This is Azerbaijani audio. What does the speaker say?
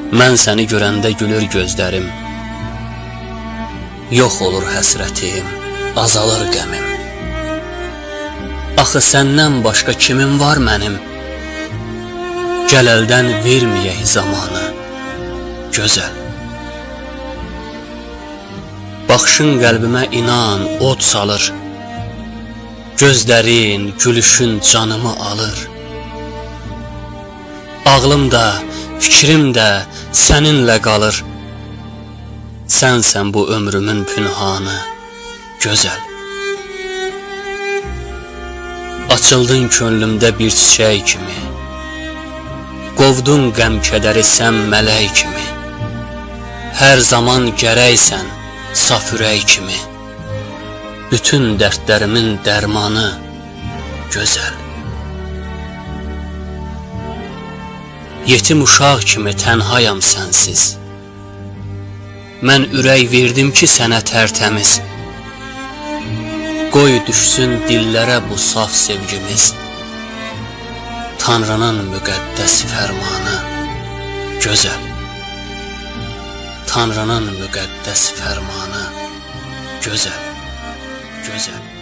Mən səni görəndə gülür gözlərim. Yox olur həsrətim, azalır qəmim. Axı səndən başqa kimim var mənim? Gəl əldən verməyək zamanı, gözəl. Baxışın qəlbimə inan, od salır. Gözlərin, gülüşün canımı alır. Ağlım da, fikrim də səninlə qalır. Sənsən bu ömrümün pünhanı, gözəl. Açıldın könlümdə bir çiçək kimi. Qovdun qəm-kədəri sən mələk kimi. Hər zaman gərəksən saf ürək kimi. Bütün dərdlərimin dərmanı, gözəl. Yetim uşaq kimi tənhayam sənsiz. Mən ürək verdim ki sənə tərtəmiz. Qoy düşsün dillərə bu saf sevgimiz. Tanrının müqəddəs fərmanı, gözəl. Tanrının müqəddəs fərmanı, gözəl, gözəl.